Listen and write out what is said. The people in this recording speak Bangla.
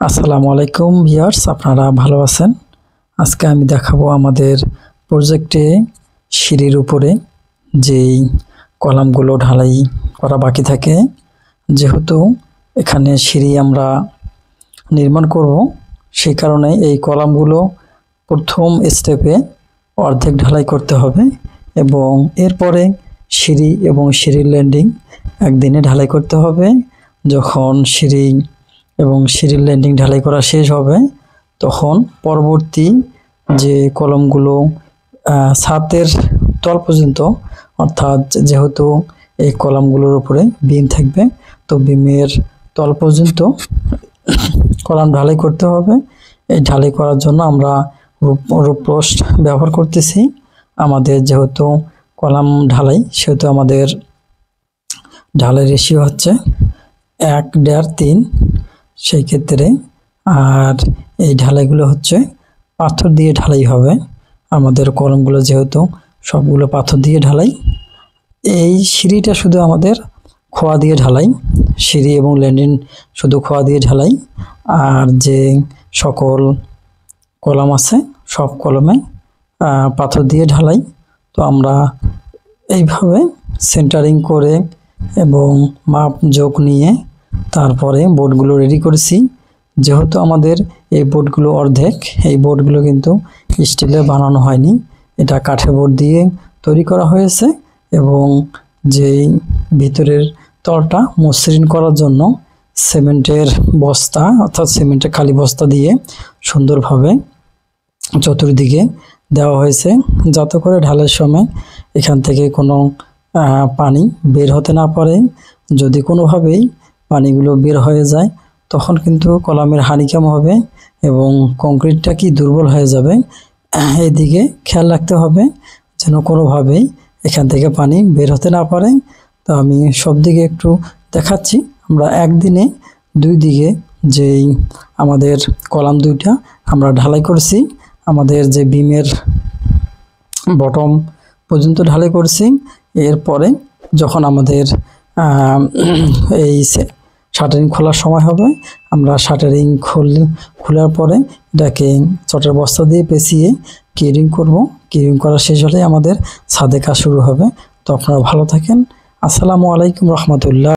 আসসালামু আলাইকুম ভিউয়ার্স, আপনারা ভালো আছেন? আজকে আমি দেখাবো আমাদের প্রজেক্টে সিঁড়ির উপরে যেই কলামগুলো ঢালাই করা বাকি থাকে। যেহেতু এখানে সিঁড়ি আমরা নির্মাণ করব, সেই কারণে এই কলামগুলো প্রথম স্টেপে অর্ধেক ঢালাই করতে হবে এবং এরপরে সিঁড়ি এবং সিঁড়ির ল্যান্ডিং একদিনে ঢালাই করতে হবে। যখন সিঁড়ি এবং সিঁড়ির ল্যান্ডিং ঢালাই করা শেষ হবে, তখন পরবর্তী যে কলমগুলো ছাদের তল পর্যন্ত, অর্থাৎ যেহেতু এই কলামগুলোর উপরে বিম থাকবে, তো বিমের তল পর্যন্ত কলাম ঢালাই করতে হবে। এই ঢালাই করার জন্য আমরা রূপরোস্ট ব্যবহার করতেছি। আমাদের যেহেতু কলাম ঢালাই, সেহেতু আমাদের ঢালাই রেশিও হচ্ছে 1.5-3। সেই ক্ষেত্রে আর এই ঢালাইগুলো হচ্ছে পাথর দিয়ে ঢালাই হবে। আমাদের কলমগুলো যেহেতু সবগুলো পাথর দিয়ে ঢালাই, এই সিঁড়িটা শুধু আমাদের খোয়া দিয়ে ঢালাই, সিঁড়ি এবং ল্যান্ডিং শুধু খোয়া দিয়ে ঢালাই। আর যে সকল কলাম আছে সব কলমে পাথর দিয়ে ঢালাই। তো আমরা এইভাবে সেন্টারিং করে এবং মাপ যোগ নিয়ে তারপরে বোর্ডগুলো রেডি করেছি। যেহেতু আমাদের এই বোর্ডগুলো অর্ধেক, এই বোর্ডগুলো কিন্তু স্টিলে বানানো হয়নি, এটা কাঠের বোর্ড দিয়ে তৈরি করা হয়েছে। এবং যেই ভিতরের তলটা মসৃণ করার জন্য সিমেন্টের বস্তা, অর্থাৎ সিমেন্টের খালি বস্তা দিয়ে সুন্দরভাবে চতুর্দিকে দেওয়া হয়েছে, যাতে করে ঢালাইয়ের সময় এখান থেকে কোনো পানি বের হতে না পারে। যদি কোনোভাবেই পানিগুলো বের হয়ে যায়, তখন কিন্তু কলামের হানিকাম হবে এবং কংক্রিটটা কি দুর্বল হয়ে যাবে। এদিকে খেয়াল রাখতে হবে যেন কোনোভাবেই এখান থেকে পানি বের হতে না পারে। তো আমি সব দিকে একটু দেখাচ্ছি। আমরা একদিনে দুই দিকে যেই আমাদের কলাম দুইটা আমরা ঢালাই করছি, আমাদের যে বিমের বটম পর্যন্ত ঢালাই করছি। এরপরে যখন আমাদের এই শাটারিং খোলার সময় হবে, আমরা শাটারিং খোলার পরে এটাকে চটের বস্তা দিয়ে পেঁচিয়ে কিউরিং করব। কিউরিং করা শেষ হলে আমাদের ছাদে কাজ শুরু হবে। তো আপনারা ভালো থাকেন। আসসালামু আলাইকুম রহমতুল্লাহ।